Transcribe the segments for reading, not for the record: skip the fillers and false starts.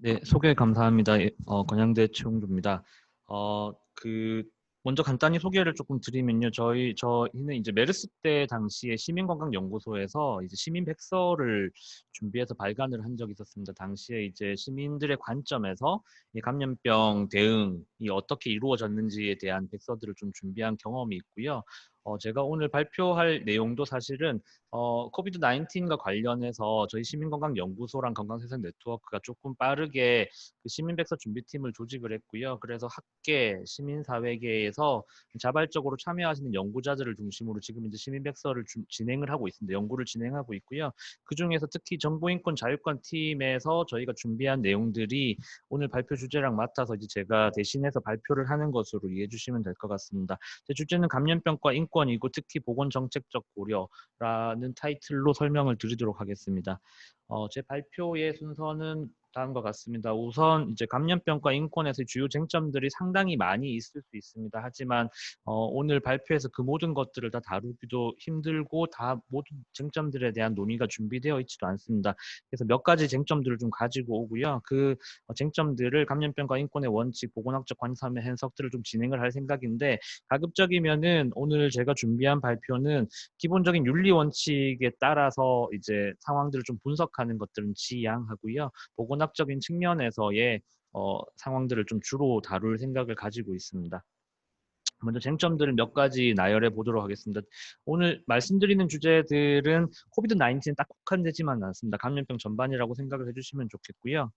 네, 소개 감사합니다. 건양대 최홍주입니다. 어, 그 먼저 간단히 소개를 조금 드리면요. 저희는 이제 메르스 때 당시에 시민건강연구소에서 이제 시민 백서를 준비해서 발간을 한 적이 있었습니다. 당시에 이제 시민들의 관점에서 이 감염병 대응이 어떻게 이루어졌는지에 대한 백서들을 좀 준비한 경험이 있고요. 제가 오늘 발표할 내용도 사실은 코비드 19과 관련해서 저희 시민건강연구소랑 건강세상 네트워크가 조금 빠르게 그 시민백서 준비팀을 조직을 했고요. 그래서 학계, 시민사회계에서 자발적으로 참여하시는 연구자들을 중심으로 지금 이제 시민백서를 진행을 하고 있습니다. 연구를 진행하고 있고요. 그중에서 특히 정보인권 자유권 팀에서 저희가 준비한 내용들이 오늘 발표 주제랑 맡아서 이제 제가 대신해서 발표를 하는 것으로 이해해 주시면 될 것 같습니다. 제 주제는 감염병과 인권이고 특히 보건정책적 고려라는 타이틀로 설명을 드리도록 하겠습니다. 제 발표의 순서는 다음과 같습니다. 우선 이제 감염병과 인권에서의 주요 쟁점들이 상당히 많이 있을 수 있습니다. 하지만 오늘 발표에서 그 모든 것들을 다 다루기도 힘들고 다 모든 쟁점들에 대한 논의가 준비되어 있지도 않습니다. 그래서 몇 가지 쟁점들을 좀 가지고 오고요. 그 쟁점들을 감염병과 인권의 원칙, 보건학적 관점의 해석들을 좀 진행을 할 생각인데 가급적이면은 오늘 제가 준비한 발표는 기본적인 윤리 원칙에 따라서 이제 상황들을 좀 분석하는 것들은 지양하고요. 보건학적인 측면에서의 상황들을 좀 주로 다룰 생각을 가지고 있습니다. 먼저 쟁점들을 몇 가지 나열해 보도록 하겠습니다. 오늘 말씀드리는 주제들은 코비드 19에 딱 국한되지만 않습니다. 감염병 전반이라고 생각을 해주시면 좋겠고요.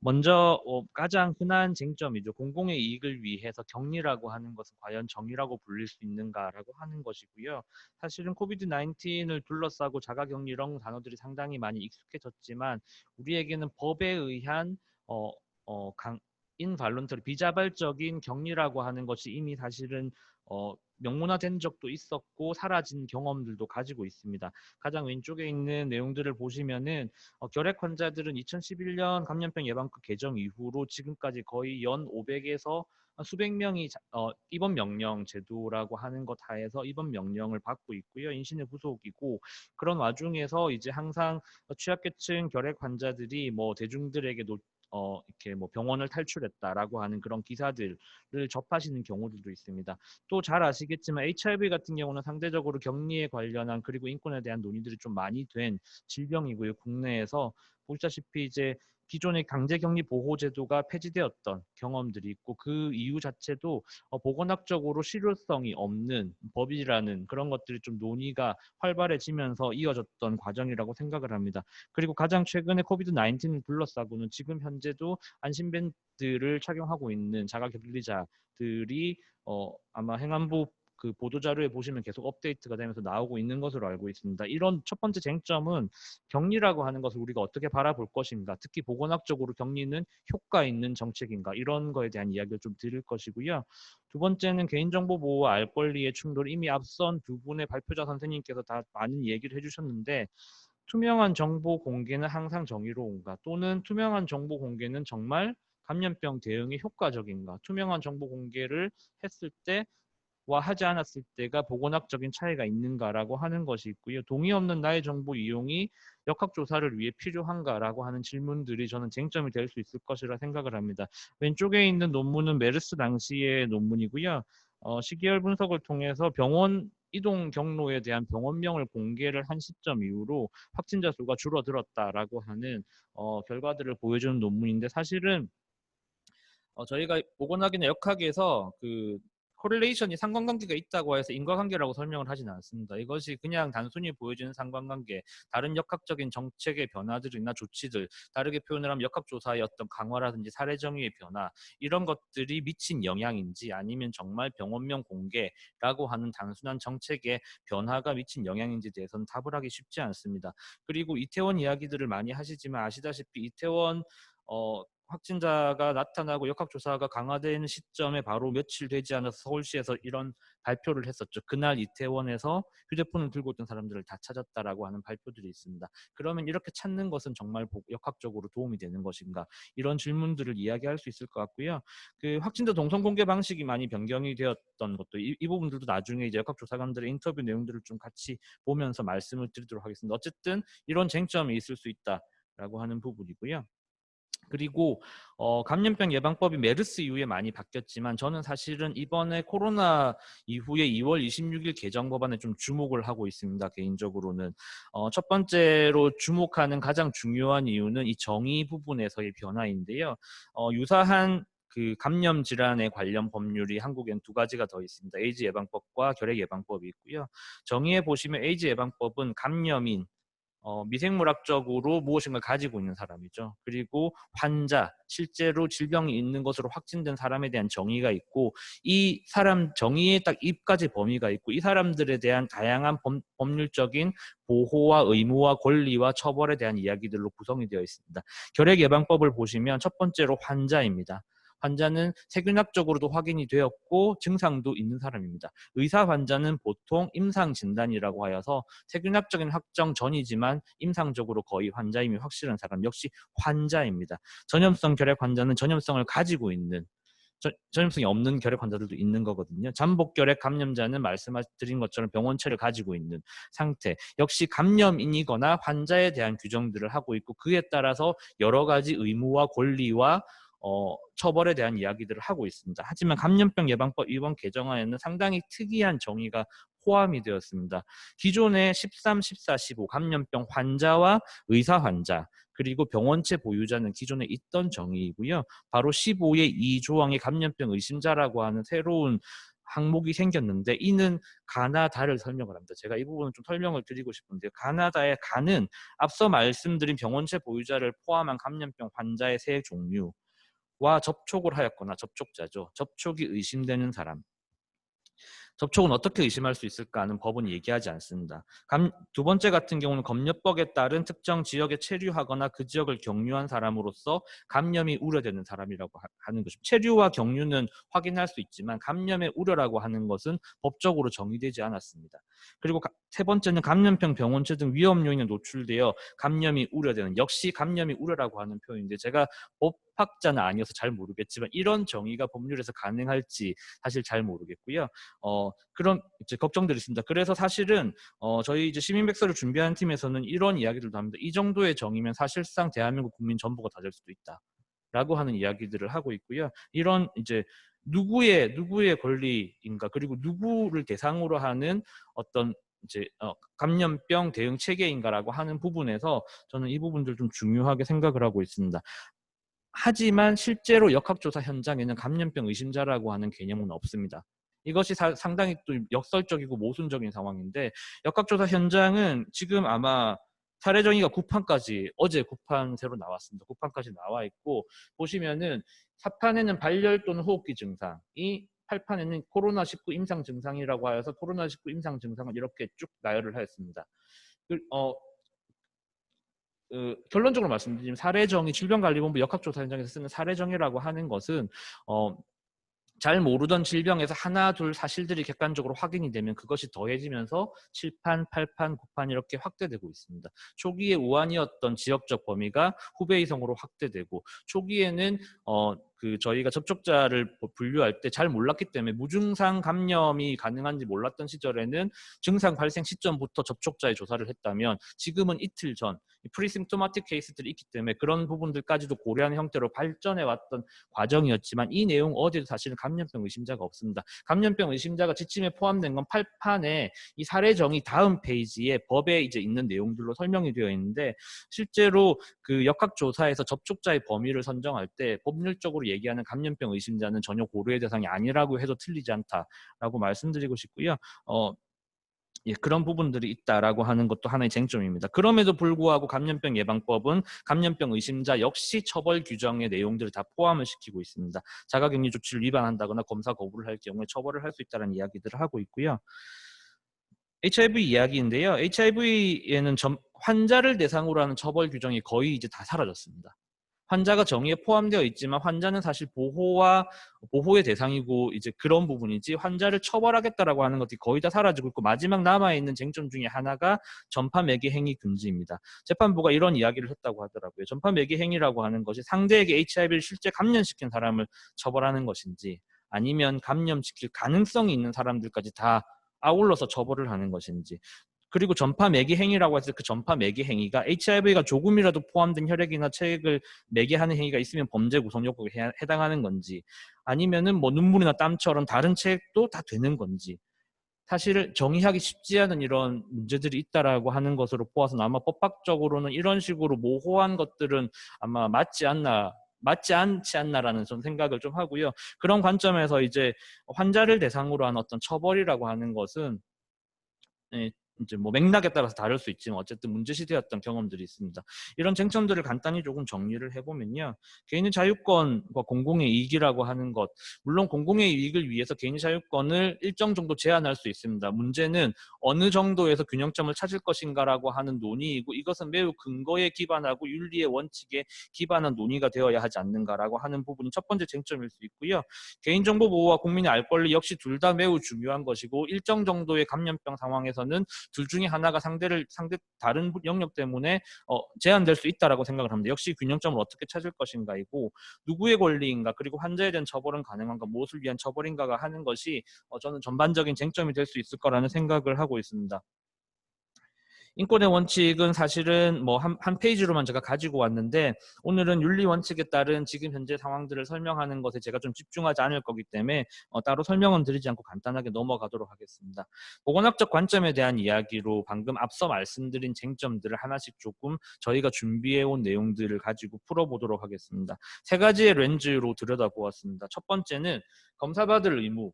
먼저 가장 흔한 쟁점이죠. 공공의 이익을 위해서 격리라고 하는 것은 과연 정의라고 불릴 수 있는가라고 하는 것이고요. 사실은 코비드 19을 둘러싸고 자가격리 이런 단어들이 상당히 많이 익숙해졌지만 우리에게는 법에 의한 어, 인발론터리 비자발적인 격리라고 하는 것이 이미 사실은 명문화된 적도 있었고 사라진 경험들도 가지고 있습니다. 가장 왼쪽에 있는 내용들을 보시면은 결핵 환자들은 2011년 감염병 예방법 개정 이후로 지금까지 거의 연 500에서 수백 명이 입원 명령 제도라고 하는 것 하에서 입원 명령을 받고 있고요. 인신의 구속이고 그런 와중에서 이제 항상 취약계층 결핵 환자들이 뭐 대중들에게 이렇게 뭐 병원을 탈출했다라고 하는 그런 기사들을 접하시는 경우들도 있습니다. 또 잘 아시겠지만 HIV 같은 경우는 상대적으로 격리에 관련한 그리고 인권에 대한 논의들이 좀 많이 된 질병이고요. 국내에서 보시다시피 이제 기존의 강제격리 보호제도가 폐지되었던 경험들이 있고 그 이유 자체도 보건학적으로 실효성이 없는 법이라는 그런 것들이 좀 논의가 활발해지면서 이어졌던 과정이라고 생각을 합니다. 그리고 가장 최근에 코비드 19을 둘러싸고는 지금 현재도 안심밴드를 착용하고 있는 자가격리자들이 아마 행안부 그 보도자료에 보시면 계속 업데이트가 되면서 나오고 있는 것으로 알고 있습니다. 이런 첫 번째 쟁점은 격리라고 하는 것을 우리가 어떻게 바라볼 것인가, 특히 보건학적으로 격리는 효과 있는 정책인가 이런 거에 대한 이야기를 좀 드릴 것이고요. 두 번째는 개인정보 보호와 알 권리의 충돌. 이미 앞선 두 분의 발표자 선생님께서 다 많은 얘기를 해주셨는데 투명한 정보 공개는 항상 정의로운가 또는 투명한 정보 공개는 정말 감염병 대응에 효과적인가 투명한 정보 공개를 했을 때와 하지 않았을 때가 보건학적인 차이가 있는가라고 하는 것이 있고요. 동의 없는 나의 정보 이용이 역학조사를 위해 필요한가라고 하는 질문들이 저는 쟁점이 될 수 있을 것이라 생각을 합니다. 왼쪽에 있는 논문은 메르스 당시의 논문이고요. 시계열 분석을 통해서 병원 이동 경로에 대한 병원명을 공개를 한 시점 이후로 확진자 수가 줄어들었다라고 하는 결과들을 보여주는 논문인데 사실은 저희가 보건학이나 역학에서 그 코릴레이션이 상관관계가 있다고 해서 인과관계라고 설명을 하진 않습니다. 이것이 그냥 단순히 보여지는 상관관계, 다른 역학적인 정책의 변화들이나 조치들, 다르게 표현을 하면 역학조사의 어떤 강화라든지 사례정의의 변화, 이런 것들이 미친 영향인지 아니면 정말 병원명 공개라고 하는 단순한 정책의 변화가 미친 영향인지에 대해서는 답을 하기 쉽지 않습니다. 그리고 이태원 이야기들을 많이 하시지만 아시다시피 이태원 확진자가 나타나고 역학조사가 강화되는 시점에 바로 며칠 되지 않아서 서울시에서 이런 발표를 했었죠. 그날 이태원에서 휴대폰을 들고 있던 사람들을 다 찾았다라고 하는 발표들이 있습니다. 그러면 이렇게 찾는 것은 정말 역학적으로 도움이 되는 것인가? 이런 질문들을 이야기할 수 있을 것 같고요. 그 확진자 동선 공개 방식이 많이 변경이 되었던 것도 이 부분들도 나중에 이제 역학조사관들의 인터뷰 내용들을 좀 같이 보면서 말씀을 드리도록 하겠습니다. 어쨌든 이런 쟁점이 있을 수 있다라고 하는 부분이고요. 그리고 감염병 예방법이 메르스 이후에 많이 바뀌었지만 저는 사실은 이번에 코로나 이후에 2월 26일 개정 법안에 좀 주목을 하고 있습니다. 개인적으로는 첫 번째로 주목하는 가장 중요한 이유는 이 정의 부분에서의 변화인데요. 유사한 그 감염 질환에 관련 법률이 한국엔 두 가지가 더 있습니다. 에이즈 예방법과 결핵 예방법이 있고요. 정의에 보시면 에이즈 예방법은 감염인 미생물학적으로 무엇인가 가지고 있는 사람이죠. 그리고 환자, 실제로 질병이 있는 것으로 확진된 사람에 대한 정의가 있고 이 사람 정의에 딱 입까지 범위가 있고 이 사람들에 대한 다양한 법률적인 보호와 의무와 권리와 처벌에 대한 이야기들로 구성이 되어 있습니다. 결핵 예방법을 보시면 첫 번째로 환자입니다. 환자는 세균학적으로도 확인이 되었고 증상도 있는 사람입니다. 의사 환자는 보통 임상 진단이라고 하여서 세균학적인 확정 전이지만 임상적으로 거의 환자임이 확실한 사람 역시 환자입니다. 전염성 결핵 환자는 전염성을 가지고 있는 전염성이 없는 결핵 환자들도 있는 거거든요. 잠복 결핵 감염자는 말씀드린 것처럼 병원체를 가지고 있는 상태. 역시 감염인이거나 환자에 대한 규정들을 하고 있고 그에 따라서 여러 가지 의무와 권리와 처벌에 대한 이야기들을 하고 있습니다. 하지만 감염병 예방법 이번 개정안에는 상당히 특이한 정의가 포함이 되었습니다. 기존의 13, 14, 15 감염병 환자와 의사 환자 그리고 병원체 보유자는 기존에 있던 정의이고요. 바로 15의 2조항의 감염병 의심자라고 하는 새로운 항목이 생겼는데 이는 가나다를 설명을 합니다. 제가 이 부분은 좀 설명을 드리고 싶은데요. 가나다의 가는 앞서 말씀드린 병원체 보유자를 포함한 감염병 환자의 세 종류 와 접촉을 하였거나 접촉자죠. 접촉이 의심되는 사람. 접촉은 어떻게 의심할 수 있을까 하는 법은 얘기하지 않습니다. 두 번째 같은 경우는 검역법에 따른 특정 지역에 체류하거나 그 지역을 경유한 사람으로서 감염이 우려되는 사람이라고 하는 것입니다. 체류와 경유는 확인할 수 있지만 감염의 우려라고 하는 것은 법적으로 정의되지 않았습니다. 그리고 세 번째는 감염병 병원체 등 위험 요인에 노출되어 감염이 우려되는 역시 감염이 우려라고 하는 표현인데 제가 법학자는 아니어서 잘 모르겠지만 이런 정의가 법률에서 가능할지 사실 잘 모르겠고요. 그런 이제 걱정들이 있습니다. 그래서 사실은 저희 이제 시민백서를 준비하는 팀에서는 이런 이야기들도 합니다. 이 정도의 정의면 사실상 대한민국 국민 전부가 다 될 수도 있다라고 하는 이야기들을 하고 있고요. 이런 이제 누구의 권리인가 그리고 누구를 대상으로 하는 어떤 이제 감염병 대응 체계인가라고 하는 부분에서 저는 이 부분들 좀 중요하게 생각을 하고 있습니다. 하지만 실제로 역학조사 현장에는 감염병 의심자라고 하는 개념은 없습니다. 이것이 상당히 또 역설적이고 모순적인 상황인데 역학조사 현장은 지금 아마 사례 정의가 9판까지 어제 9판 새로 나왔습니다. 9판까지 나와 있고 보시면은 4판에는 발열 또는 호흡기 증상이 8판에는 코로나19 임상 증상이라고 하여서 코로나19 임상 증상을 이렇게 쭉 나열을 하였습니다. 결론적으로 말씀드리면 사례정의 질병관리본부 역학조사 현장에서 쓰는 사례정의라고 하는 것은 잘 모르던 질병에서 하나 둘 사실들이 객관적으로 확인이 되면 그것이 더해지면서 7판, 8판, 9판 이렇게 확대되고 있습니다. 초기에 우한이었던 지역적 범위가 후베이성으로 확대되고 초기에는 저희가 접촉자를 분류할 때 잘 몰랐기 때문에 무증상 감염이 가능한지 몰랐던 시절에는 증상 발생 시점부터 접촉자의 조사를 했다면 지금은 이틀 전 프리심토마틱 케이스들이 있기 때문에 그런 부분들까지도 고려하는 형태로 발전해 왔던 과정이었지만 이 내용 어디도 사실은 감염병 의심자가 없습니다. 감염병 의심자가 지침에 포함된 건 8판에 이 사례정의 다음 페이지에 법에 이제 있는 내용들로 설명이 되어 있는데 실제로 그 역학조사에서 접촉자의 범위를 선정할 때 법률적으로 얘기하는 감염병 의심자는 전혀 고려의 대상이 아니라고 해도 틀리지 않다라고 말씀드리고 싶고요. 예, 그런 부분들이 있다라고 하는 것도 하나의 쟁점입니다. 그럼에도 불구하고 감염병 예방법은 감염병 의심자 역시 처벌 규정의 내용들을 다 포함을 시키고 있습니다. 자가격리 조치를 위반한다거나 검사 거부를 할 경우에 처벌을 할 수 있다는 이야기들을 하고 있고요. HIV 이야기인데요. HIV에는 환자를 대상으로 하는 처벌 규정이 거의 이제 다 사라졌습니다. 환자가 정의에 포함되어 있지만 환자는 사실 보호의 대상이고 이제 그런 부분이지 환자를 처벌하겠다라고 하는 것이 거의 다 사라지고 있고 마지막 남아있는 쟁점 중에 하나가 전파 매개 행위 금지입니다. 재판부가 이런 이야기를 했다고 하더라고요. 전파 매개 행위라고 하는 것이 상대에게 HIV를 실제 감염시킨 사람을 처벌하는 것인지 아니면 감염시킬 가능성이 있는 사람들까지 다 아울러서 처벌을 하는 것인지 그리고 전파 매개 행위라고 해서 그 전파 매개 행위가 HIV가 조금이라도 포함된 혈액이나 체액을 매개하는 행위가 있으면 범죄 구성 요건에 해당하는 건지, 아니면은 뭐 눈물이나 땀처럼 다른 체액도 다 되는 건지, 사실 정의하기 쉽지 않은 이런 문제들이 있다라고 하는 것으로 보아서는 아마 법학적으로는 이런 식으로 모호한 것들은 아마 맞지 않지 않나라는 좀 생각을 좀 하고요. 그런 관점에서 이제 환자를 대상으로 한 어떤 처벌이라고 하는 것은, 예, 이제 뭐 맥락에 따라서 다를 수 있지만 어쨌든 문제시되었던 경험들이 있습니다. 이런 쟁점들을 간단히 조금 정리를 해보면요. 개인의 자유권과 공공의 이익이라고 하는 것, 물론 공공의 이익을 위해서 개인의 자유권을 일정 정도 제한할 수 있습니다. 문제는 어느 정도에서 균형점을 찾을 것인가라고 하는 논의이고, 이것은 매우 근거에 기반하고 윤리의 원칙에 기반한 논의가 되어야 하지 않는가라고 하는 부분이 첫 번째 쟁점일 수 있고요. 개인정보 보호와 국민의 알 권리 역시 둘 다 매우 중요한 것이고, 일정 정도의 감염병 상황에서는 둘 중에 하나가 상대 다른 영역 때문에 제한될 수 있다라고 생각을 합니다. 역시 균형점을 어떻게 찾을 것인가이고, 누구의 권리인가, 그리고 환자에 대한 처벌은 가능한가, 무엇을 위한 처벌인가가 하는 것이 저는 전반적인 쟁점이 될 수 있을 거라는 생각을 하고 있습니다. 인권의 원칙은 사실은 뭐 한 페이지로만 제가 가지고 왔는데, 오늘은 윤리 원칙에 따른 지금 현재 상황들을 설명하는 것에 제가 좀 집중하지 않을 거기 때문에 따로 설명은 드리지 않고 간단하게 넘어가도록 하겠습니다. 보건학적 관점에 대한 이야기로 방금 앞서 말씀드린 쟁점들을 하나씩 조금 저희가 준비해온 내용들을 가지고 풀어보도록 하겠습니다. 세 가지의 렌즈로 들여다보았습니다. 첫 번째는 검사받을 의무.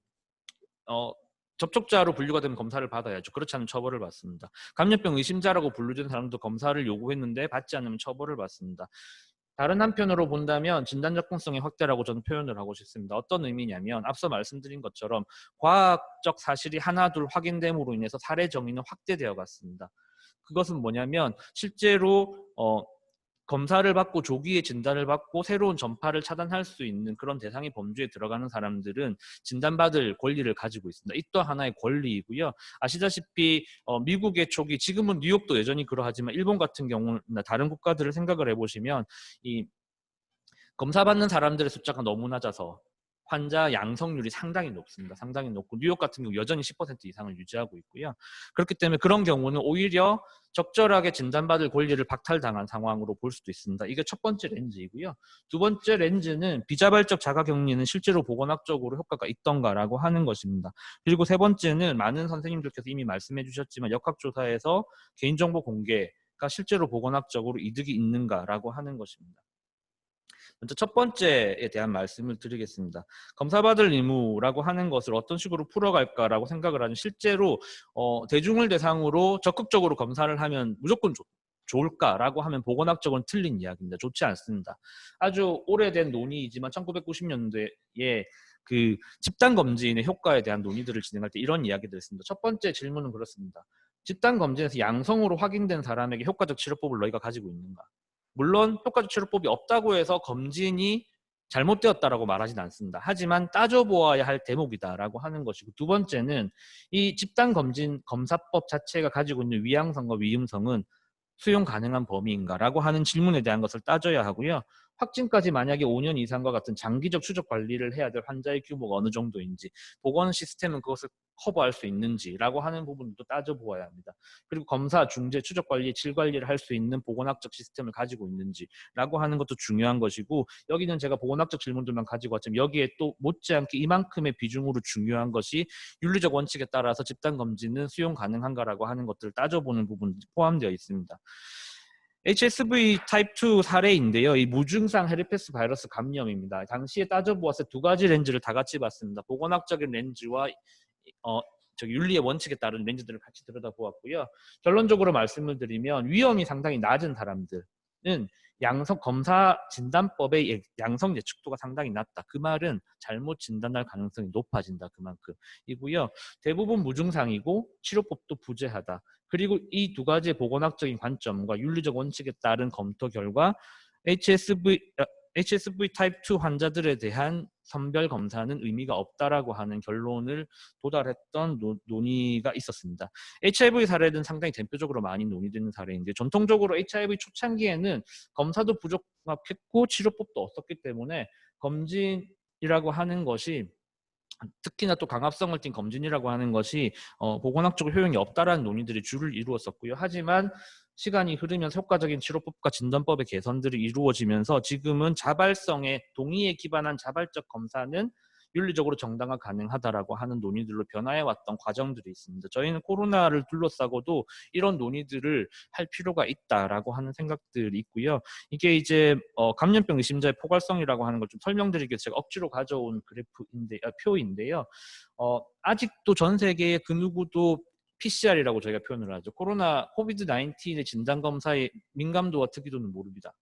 접촉자로 분류가 되면 검사를 받아야죠. 그렇지 않으면 처벌을 받습니다. 감염병 의심자라고 분류된 사람도 검사를 요구했는데 받지 않으면 처벌을 받습니다. 다른 한편으로 본다면 진단 접근성의 확대라고 저는 표현을 하고 싶습니다. 어떤 의미냐면 앞서 말씀드린 것처럼 과학적 사실이 하나 둘 확인됨으로 인해서 사례 정의는 확대되어 갔습니다. 그것은 뭐냐면 실제로 검사를 받고 조기에 진단을 받고 새로운 전파를 차단할 수 있는 그런 대상의 범주에 들어가는 사람들은 진단받을 권리를 가지고 있습니다. 이 또한 하나의 권리이고요. 아시다시피 미국의 초기, 지금은 뉴욕도 여전히 그러하지만 일본 같은 경우나 다른 국가들을 생각을 해보시면 이 검사받는 사람들의 숫자가 너무 낮아서 환자 양성률이 상당히 높습니다. 상당히 높고 뉴욕 같은 경우 여전히 10% 이상을 유지하고 있고요. 그렇기 때문에 그런 경우는 오히려 적절하게 진단받을 권리를 박탈당한 상황으로 볼 수도 있습니다. 이게 첫 번째 렌즈이고요. 두 번째 렌즈는 비자발적 자가격리는 실제로 보건학적으로 효과가 있던가라고 하는 것입니다. 그리고 세 번째는 많은 선생님들께서 이미 말씀해 주셨지만 역학조사에서 개인정보 공개가 실제로 보건학적으로 이득이 있는가라고 하는 것입니다. 먼저 첫 번째에 대한 말씀을 드리겠습니다. 검사받을 의무라고 하는 것을 어떤 식으로 풀어갈까라고 생각을 하면 실제로 대중을 대상으로 적극적으로 검사를 하면 무조건 좋을까라고 하면 보건학적으로는 틀린 이야기입니다. 좋지 않습니다. 아주 오래된 논의이지만 1990년대에 그 집단검진의 효과에 대한 논의들을 진행할 때 이런 이야기들을 했습니다. 첫 번째 질문은 그렇습니다. 집단검진에서 양성으로 확인된 사람에게 효과적 치료법을 너희가 가지고 있는가? 물론 효과적 치료법이 없다고 해서 검진이 잘못되었다라고 말하진 않습니다. 하지만 따져보아야 할 대목이다라고 하는 것이고, 두 번째는 이 집단검진 검사법 자체가 가지고 있는 위양성과 위임성은 수용 가능한 범위인가라고 하는 질문에 대한 것을 따져야 하고요. 확진까지 만약에 5년 이상과 같은 장기적 추적 관리를 해야 될 환자의 규모가 어느 정도인지, 보건 시스템은 그것을 커버할 수 있는지라고 하는 부분도 따져보아야 합니다. 그리고 검사, 중재, 추적 관리, 질 관리를 할 수 있는 보건학적 시스템을 가지고 있는지라고 하는 것도 중요한 것이고, 여기는 제가 보건학적 질문들만 가지고 왔지만 여기에 또 못지않게 이만큼의 비중으로 중요한 것이 윤리적 원칙에 따라서 집단검진은 수용 가능한가라고 하는 것들을 따져보는 부분이 포함되어 있습니다. HSV 타입 2 사례인데요. 이 무증상 헤르페스 바이러스 감염입니다. 당시에 따져보았을 때 두 가지 렌즈를 다 같이 봤습니다. 보건학적인 렌즈와 윤리의 원칙에 따른 렌즈들을 같이 들여다보았고요. 결론적으로 말씀을 드리면 위험이 상당히 낮은 사람들은 검사 진단법의 양성 예측도가 상당히 낮다. 그 말은 잘못 진단할 가능성이 높아진다. 그만큼이고요. 대부분 무증상이고 치료법도 부재하다. 그리고 이 두 가지의 보건학적인 관점과 윤리적 원칙에 따른 검토 결과 HSV 타입 2 환자들에 대한 선별 검사는 의미가 없다라고 하는 결론을 도달했던 논의가 있었습니다. HIV 사례는 상당히 대표적으로 많이 논의되는 사례인데, 전통적으로 HIV 초창기에는 검사도 부족했고 치료법도 없었기 때문에 검진이라고 하는 것이 특히나 또 강압성을 띤 검진이라고 하는 것이 보건학적으로 효용이 없다라는 논의들이 주를 이루었었고요. 하지만 시간이 흐르면서 효과적인 치료법과 진단법의 개선들이 이루어지면서 지금은 자발성의 동의에 기반한 자발적 검사는 윤리적으로 정당화 가능하다라고 하는 논의들로 변화해왔던 과정들이 있습니다. 저희는 코로나를 둘러싸고도 이런 논의들을 할 필요가 있다라고 하는 생각들이 있고요. 이게 이제 감염병 의심자의 포괄성이라고 하는 걸 좀 설명드리기 위해서 제가 억지로 가져온 표인데요. 아직도 전 세계의 그 누구도 PCR이라고 저희가 표현을 하죠. 코비드-19의 진단검사의 민감도와 특이도는 모릅니다.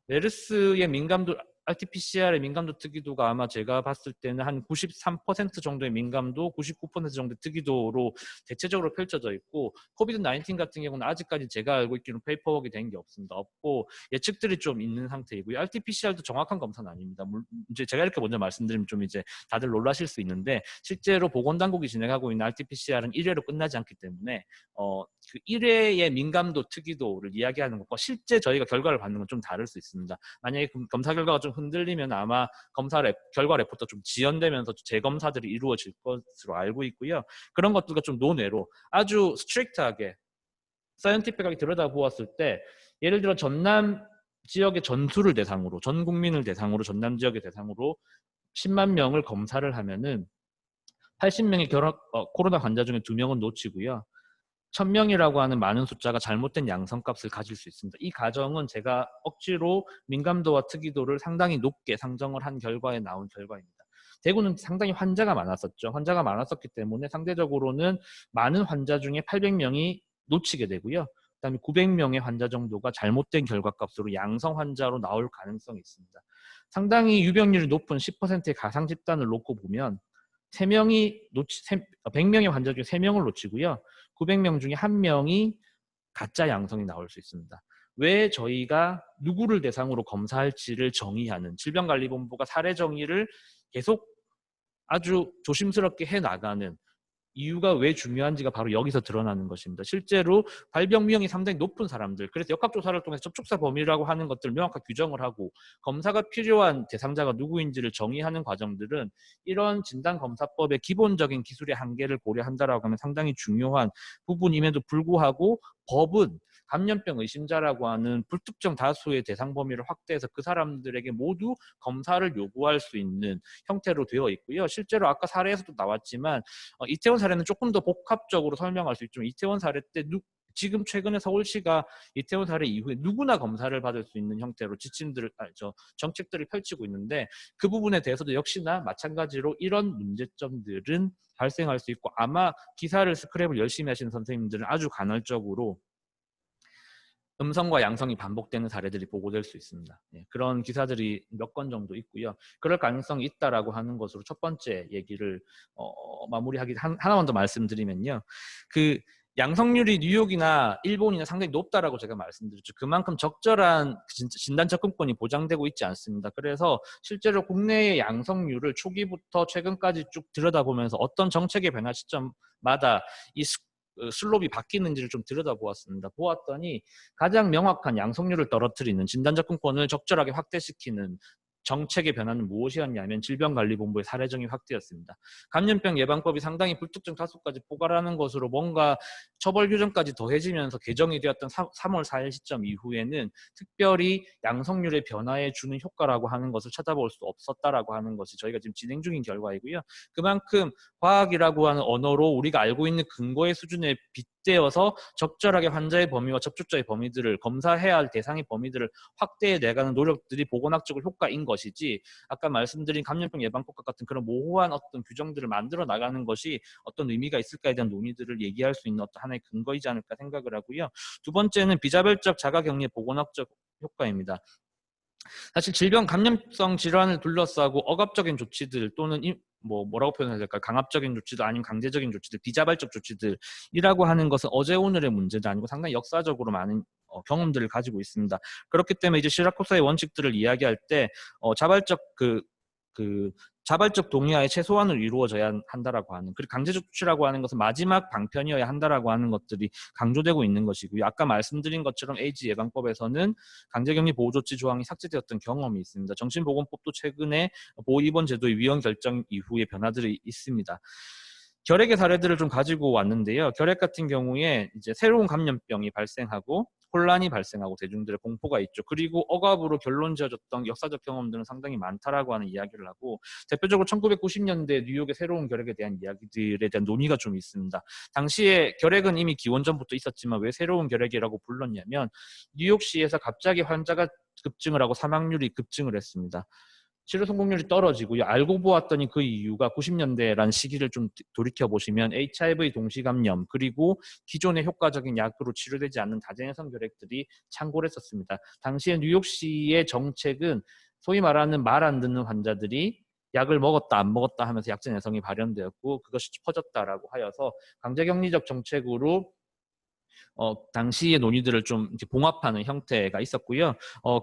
메르스의 민감도, RT-PCR의 민감도 특이도가 아마 제가 봤을 때는 한 93% 정도의 민감도, 99% 정도의 특이도로 대체적으로 펼쳐져 있고, 코비드-19 같은 경우는 아직까지 제가 알고 있기로는 페이퍼워크가 된 게 없습니다. 없고 예측들이 좀 있는 상태이고요. RT-PCR도 정확한 검사는 아닙니다. 이제 제가 이렇게 먼저 말씀드리면 좀 이제 다들 놀라실 수 있는데, 실제로 보건당국이 진행하고 있는 RT-PCR은 1회로 끝나지 않기 때문에 그 1회의 민감도, 특이도를 이야기하는 것과 실제 저희가 결과를 받는 건 좀 다를 수 있습니다. 만약에 검사 결과가 좀 흔들리면 아마 결과 레포트가 좀 지연되면서 재검사들이 이루어질 것으로 알고 있고요. 그런 것들과 좀 논외로 아주 스트릭트하게 사이언티픽하게 들여다보았을 때, 예를 들어 전남 지역의 전수를 대상으로, 전 국민을 대상으로, 전남 지역의 대상으로 10만 명을 검사를 하면은 80명의 코로나 환자 중에 2명은 놓치고요. 1000명이라고 하는 많은 숫자가 잘못된 양성값을 가질 수 있습니다. 이 가정은 제가 억지로 민감도와 특이도를 상당히 높게 상정을 한 결과에 나온 결과입니다. 대구는 상당히 환자가 많았었죠. 환자가 많았었기 때문에 상대적으로는 많은 환자 중에 800명이 놓치게 되고요. 그다음에 900명의 환자 정도가 잘못된 결과값으로 양성 환자로 나올 가능성이 있습니다. 상당히 유병률이 높은 10%의 가상 집단을 놓고 보면 100명의 환자 중에 3명을 놓치고요. 900명 중에 1명이 가짜 양성이 나올 수 있습니다. 왜 저희가 누구를 대상으로 검사할지를 정의하는, 질병관리본부가 사례 정의를 계속 아주 조심스럽게 해나가는 이유가 왜 중요한지가 바로 여기서 드러나는 것입니다. 실제로 발병 위험이 상당히 높은 사람들, 그래서 역학조사를 통해서 접촉사 범위라고 하는 것들을 명확하게 규정을 하고 검사가 필요한 대상자가 누구인지를 정의하는 과정들은 이런 진단검사법의 기본적인 기술의 한계를 고려한다라고 하면 상당히 중요한 부분임에도 불구하고 법은 감염병 의심자라고 하는 불특정 다수의 대상 범위를 확대해서 그 사람들에게 모두 검사를 요구할 수 있는 형태로 되어 있고요. 실제로 아까 사례에서도 나왔지만 이태원 사례는 조금 더 복합적으로 설명할 수 있지만, 이태원 사례 때 지금 최근에 서울시가 이태원 사례 이후에 누구나 검사를 받을 수 있는 형태로 정책들을 펼치고 있는데, 그 부분에 대해서도 역시나 마찬가지로 이런 문제점들은 발생할 수 있고, 아마 기사를 스크랩을 열심히 하시는 선생님들은 아주 간헐적으로 음성과 양성이 반복되는 사례들이 보고될 수 있습니다. 그런 기사들이 몇 건 정도 있고요. 그럴 가능성이 있다라고 하는 것으로 첫 번째 얘기를 마무리하기 하나만 더 말씀드리면요. 그 양성률이 뉴욕이나 일본이나 상당히 높다라고 제가 말씀드렸죠. 그만큼 적절한 진단 접근권이 보장되고 있지 않습니다. 그래서 실제로 국내의 양성률을 초기부터 최근까지 쭉 들여다보면서 어떤 정책의 변화 시점마다 이 슬롭이 바뀌는지를 좀 들여다보았습니다. 보았더니 가장 명확한 양성률을 떨어뜨리는, 진단 접근권을 적절하게 확대시키는 정책의 변화는 무엇이었냐면 질병관리본부의 사례정의 확대였습니다. 감염병 예방법이 상당히 불특정 다수까지 포괄하는 것으로 뭔가 처벌 규정까지 더해지면서 개정이 되었던 3월 4일 시점 이후에는 특별히 양성률의 변화에 주는 효과라고 하는 것을 찾아볼 수 없었다라고 하는 것이 저희가 지금 진행 중인 결과이고요. 그만큼 과학이라고 하는 언어로 우리가 알고 있는 근거의 수준에 빗대어서 적절하게 환자의 범위와 접촉자의 범위들을, 검사해야 할 대상의 범위들을 확대해 내가는 노력들이 보건학적으로 효과인 것이지, 아까 말씀드린 감염병 예방법과 같은 그런 모호한 어떤 규정들을 만들어 나가는 것이 어떤 의미가 있을까에 대한 논의들을 얘기할 수 있는 어떤 하나의 근거이지 않을까 생각을 하고요. 두 번째는 비자별적 자가격리 보건학적 효과입니다. 사실 질병 감염성 질환을 둘러싸고 억압적인 조치들 또는 뭐라고 표현해야 될까, 강압적인 조치도 아니면 강제적인 조치들, 비자발적 조치들이라고 하는 것은 어제 오늘의 문제도 아니고 상당히 역사적으로 많은 경험들을 가지고 있습니다. 그렇기 때문에 이제 시라쿠사의 원칙들을 이야기할 때 자발적 그 자발적 동의하에 최소한으로 이루어져야 한다라고 하는, 그리고 강제적 조치라고 하는 것은 마지막 방편이어야 한다라고 하는 것들이 강조되고 있는 것이고요. 아까 말씀드린 것처럼 에이즈 예방법에서는 강제격리 보호조치 조항이 삭제되었던 경험이 있습니다. 정신보건법도 최근에 보호입원 제도의 위헌 결정 이후에 변화들이 있습니다. 결핵의 사례들을 좀 가지고 왔는데요. 결핵 같은 경우에 이제 새로운 감염병이 발생하고 혼란이 발생하고 대중들의 공포가 있죠. 그리고 억압으로 결론 지어졌던 역사적 경험들은 상당히 많다라고 하는 이야기를 하고, 대표적으로 1990년대 뉴욕의 새로운 결핵에 대한 이야기들에 대한 논의가 좀 있습니다. 당시에 결핵은 이미 기원전부터 있었지만 왜 새로운 결핵이라고 불렀냐면 뉴욕시에서 갑자기 환자가 급증을 하고 사망률이 급증을 했습니다. 치료 성공률이 떨어지고요. 알고 보았더니 그 이유가 90년대라는 시기를 좀 돌이켜보시면 HIV 동시감염, 그리고 기존의 효과적인 약으로 치료되지 않는 다재내성 결핵들이 창궐 했었습니다. 당시에 뉴욕시의 정책은 소위 말하는 말 안 듣는 환자들이 약을 먹었다 안 먹었다 하면서 약제 내성이 발현되었고 그것이 퍼졌다라고 하여서 강제격리적 정책으로 당시의 논의들을 좀 이렇게 봉합하는 형태가 있었고요.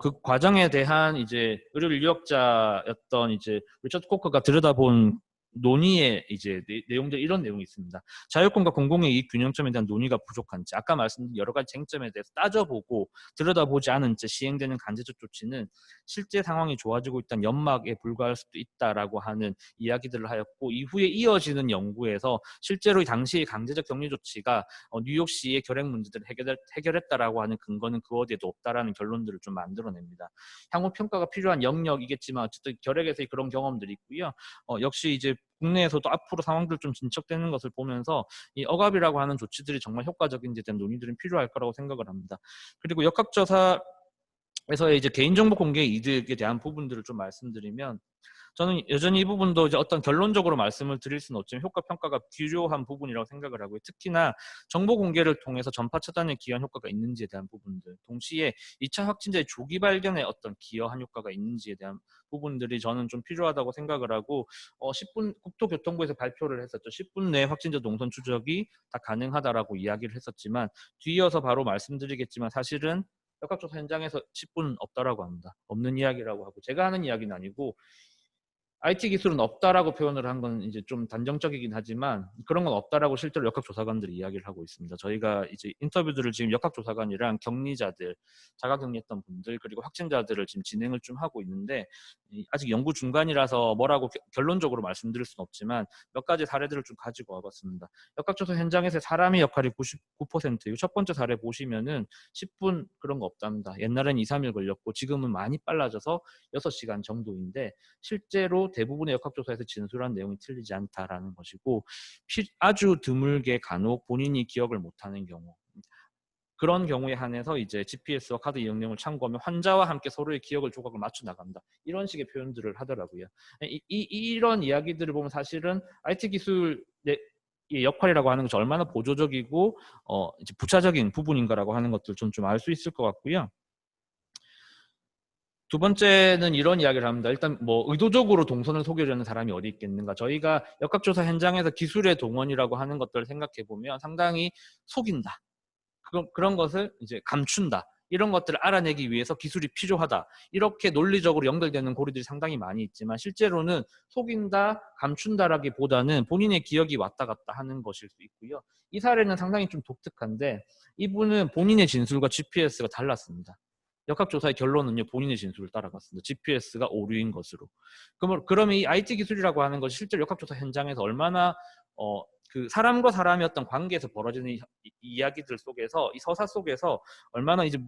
그 과정에 대한 이제 의료 인류학자였던 이제 리처드 코커가 들여다본 논의의 이제 내용들, 이런 내용이 있습니다. 자율권과 공공의 이익 균형점에 대한 논의가 부족한 채, 아까 말씀드린 여러 가지 쟁점에 대해서 따져보고 들여다보지 않은 채 시행되는 강제적 조치는 실제 상황이 좋아지고 있다는 연막에 불과할 수도 있다라고 하는 이야기들을 하였고, 이후에 이어지는 연구에서 실제로 당시의 강제적 격리 조치가 뉴욕시의 결핵 문제들을 해결했다라고 하는 근거는 그 어디에도 없다라는 결론들을 좀 만들어냅니다. 향후 평가가 필요한 영역이겠지만 어쨌든 결핵에서의 그런 경험들이 있고요. 역시 이제 국내에서도 앞으로 상황들 좀 진척되는 것을 보면서 이 억압이라고 하는 조치들이 정말 효과적인지에 대한 논의들은 필요할 거라고 생각을 합니다. 그리고 역학조사에서의 이제 개인정보 공개 이득에 대한 부분들을 좀 말씀드리면, 저는 여전히 이 부분도 이제 어떤 결론적으로 말씀을 드릴 수는 없지만 효과 평가가 필요한 부분이라고 생각을 하고요. 특히나 정보 공개를 통해서 전파 차단에 기여한 효과가 있는지에 대한 부분들, 동시에 2차 확진자의 조기 발견에 어떤 기여한 효과가 있는지에 대한 부분들이 저는 좀 필요하다고 생각을 하고, 10분 국토교통부에서 발표를 했었죠. 10분 내에 확진자 동선 추적이 다 가능하다라고 이야기를 했었지만, 뒤이어서 바로 말씀드리겠지만 사실은 역학조사 현장에서 10분 없다라고 합니다. 없는 이야기라고 하고, 제가 하는 이야기는 아니고 IT 기술은 없다라고 표현을 한 건 이제 좀 단정적이긴 하지만 그런 건 없다라고 실제로 역학조사관들이 이야기를 하고 있습니다. 저희가 이제 인터뷰들을 지금 역학조사관이랑 격리자들, 자가격리했던 분들, 그리고 확진자들을 지금 진행을 좀 하고 있는데, 아직 연구 중간이라서 뭐라고 결론적으로 말씀드릴 수는 없지만 몇 가지 사례들을 좀 가지고 와봤습니다. 역학조사 현장에서 사람의 역할이 99%예요. 첫 번째 사례 보시면은 10분 그런 거 없답니다. 옛날엔 2, 3일 걸렸고 지금은 많이 빨라져서 6시간 정도인데, 실제로 대부분의 역학조사에서 진술한 내용이 틀리지 않다라는 것이고, 아주 드물게 간혹 본인이 기억을 못하는 경우, 그런 경우에 한해서 이제 GPS와 카드 이용령을 참고하면 환자와 함께 서로의 기억을 조각을 맞춰 나간다, 이런 식의 표현들을 하더라고요. 이런 이야기들을 보면 사실은 IT 기술의 역할이라고 하는 것이 얼마나 보조적이고 이제 부차적인 부분인가라고 하는 것들 좀 알 수 있을 것 같고요. 두 번째는 이런 이야기를 합니다. 일단 뭐 의도적으로 동선을 속이려는 사람이 어디 있겠는가. 저희가 역학조사 현장에서 기술의 동원이라고 하는 것들을 생각해 보면 상당히 속인다, 그런 것을 이제 감춘다, 이런 것들을 알아내기 위해서 기술이 필요하다, 이렇게 논리적으로 연결되는 고리들이 상당히 많이 있지만, 실제로는 속인다, 감춘다라기보다는 본인의 기억이 왔다 갔다 하는 것일 수 있고요. 이 사례는 상당히 좀 독특한데, 이분은 본인의 진술과 GPS가 달랐습니다. 역학조사의 결론은요, 본인의 진술을 따라갔습니다. GPS가 오류인 것으로. 그러면 이 IT 기술이라고 하는 것이 실제로 역학조사 현장에서 얼마나 그 사람과 사람의 어떤 관계에서 벌어지는 이야기들 속에서, 이 서사 속에서 얼마나 이제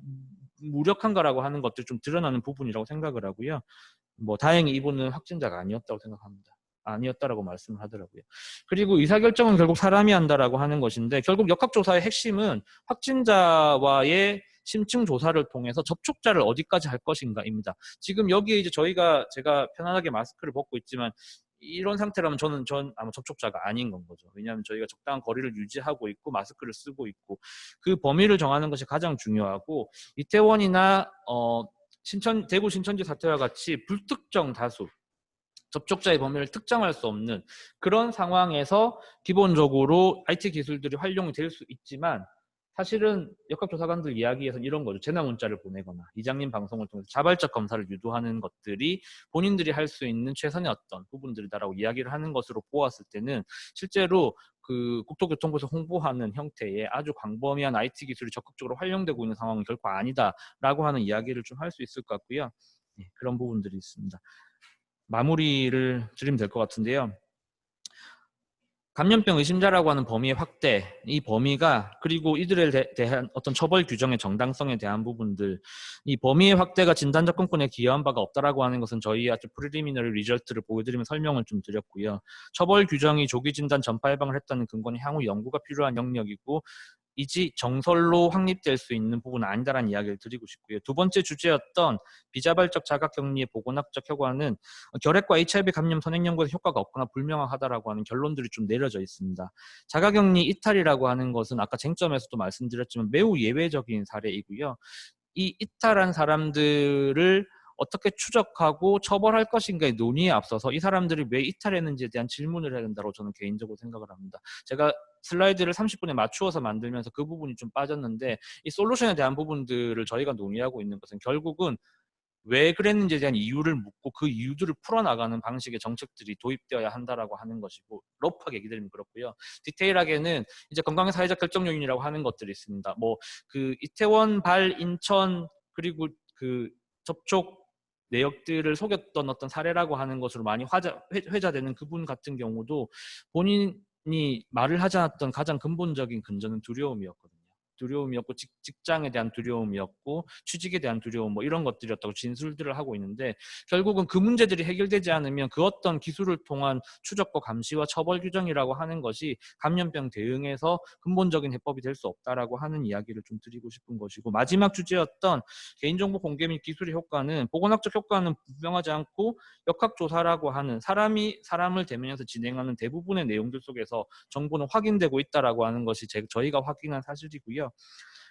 무력한가라고 하는 것들 좀 드러나는 부분이라고 생각을 하고요. 뭐 다행히 이분은 확진자가 아니었다고 생각합니다. 아니었다라고 말씀을 하더라고요. 그리고 의사결정은 결국 사람이 한다라고 하는 것인데, 결국 역학조사의 핵심은 확진자와의 심층 조사를 통해서 접촉자를 어디까지 할 것인가입니다. 지금 여기에 이제 제가 편안하게 마스크를 벗고 있지만, 이런 상태라면 전 아마 접촉자가 아닌 건 거죠. 왜냐하면 저희가 적당한 거리를 유지하고 있고 마스크를 쓰고 있고, 그 범위를 정하는 것이 가장 중요하고, 이태원이나 대구 신천지 사태와 같이 불특정 다수 접촉자의 범위를 특정할 수 없는 그런 상황에서 기본적으로 IT 기술들이 활용이 될 수 있지만, 사실은 역학조사관들 이야기에서는 이런 거죠. 재난 문자를 보내거나 이장님 방송을 통해서 자발적 검사를 유도하는 것들이 본인들이 할 수 있는 최선의 어떤 부분들이다라고 이야기를 하는 것으로 보았을 때는 실제로 그 국토교통부에서 홍보하는 형태의 아주 광범위한 IT 기술이 적극적으로 활용되고 있는 상황은 결코 아니다라고 하는 이야기를 좀 할 수 있을 것 같고요. 네, 그런 부분들이 있습니다. 마무리를 드리면 될 것 같은데요. 감염병 의심자라고 하는 범위의 확대, 이 범위가 그리고 이들에 대한 어떤 처벌 규정의 정당성에 대한 부분들, 이 범위의 확대가 진단 접근권에 기여한 바가 없다라고 하는 것은 저희 아주 프리리미너리 리절트를 보여드리면 설명을 좀 드렸고요. 처벌 규정이 조기 진단 전파 예방을 했다는 근거는 향후 연구가 필요한 영역이고 이지 정설로 확립될 수 있는 부분은 아니다라는 이야기를 드리고 싶고요. 두 번째 주제였던 비자발적 자가격리의 보건학적 효과는 결핵과 HIV 감염 선행 연구에서 효과가 없거나 불명확하다라고 하는 결론들이 좀 내려져 있습니다. 자가격리 이탈이라고 하는 것은 아까 쟁점에서도 말씀드렸지만 매우 예외적인 사례이고요. 이 이탈한 사람들을 어떻게 추적하고 처벌할 것인가의 논의에 앞서서 이 사람들이 왜 이탈했는지에 대한 질문을 해야 된다고 저는 개인적으로 생각을 합니다. 제가 슬라이드를 30분에 맞추어서 만들면서 그 부분이 좀 빠졌는데 이 솔루션에 대한 부분들을 저희가 논의하고 있는 것은 결국은 왜 그랬는지에 대한 이유를 묻고 그 이유들을 풀어나가는 방식의 정책들이 도입되어야 한다라고 하는 것이고 러프하게 얘기 드리면 그렇고요. 디테일하게는 이제 건강의 사회적 결정 요인이라고 하는 것들이 있습니다. 뭐 그 이태원, 발, 인천 그리고 그 접촉 내역들을 속였던 어떤 사례라고 하는 것으로 많이 회자되는 그분 같은 경우도 본인이 말을 하지 않았던 가장 근본적인 근저는 두려움이었거든요. 두려움이었고 직장에 대한 두려움이었고 취직에 대한 두려움 뭐 이런 것들이었다고 진술들을 하고 있는데 결국은 그 문제들이 해결되지 않으면 그 어떤 기술을 통한 추적과 감시와 처벌 규정이라고 하는 것이 감염병 대응에서 근본적인 해법이 될 수 없다라고 하는 이야기를 좀 드리고 싶은 것이고 마지막 주제였던 개인정보 공개 및 기술의 효과는 보건학적 효과는 분명하지 않고 역학조사라고 하는 사람이 사람을 대면해서 진행하는 대부분의 내용들 속에서 정보는 확인되고 있다라고 하는 것이 저희가 확인한 사실이고요.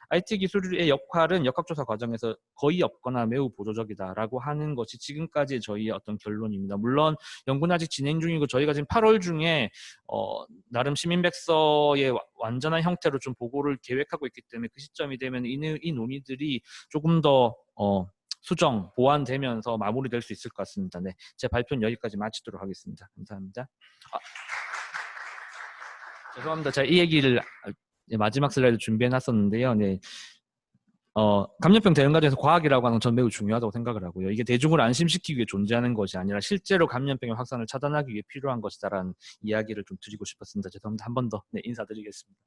IT 기술의 역할은 역학조사 과정에서 거의 없거나 매우 보조적이다라고 하는 것이 지금까지의 저희의 어떤 결론입니다. 물론 연구는 아직 진행 중이고 저희가 지금 8월 중에 나름 시민백서의 완전한 형태로 좀 보고를 계획하고 있기 때문에 그 시점이 되면 이 논의들이 조금 더 수정, 보완되면서 마무리될 수 있을 것 같습니다. 네, 제 발표는 여기까지 마치도록 하겠습니다. 감사합니다. 죄송합니다. 제가 이 얘기를 마지막 슬라이드 준비해놨었는데요. 네. 감염병 대응 과정에서 과학이라고 하는 건 전 매우 중요하다고 생각을 하고요. 이게 대중을 안심시키기 위해 존재하는 것이 아니라 실제로 감염병의 확산을 차단하기 위해 필요한 것이다라는 이야기를 좀 드리고 싶었습니다. 죄송합니다. 한 번 더 인사드리겠습니다.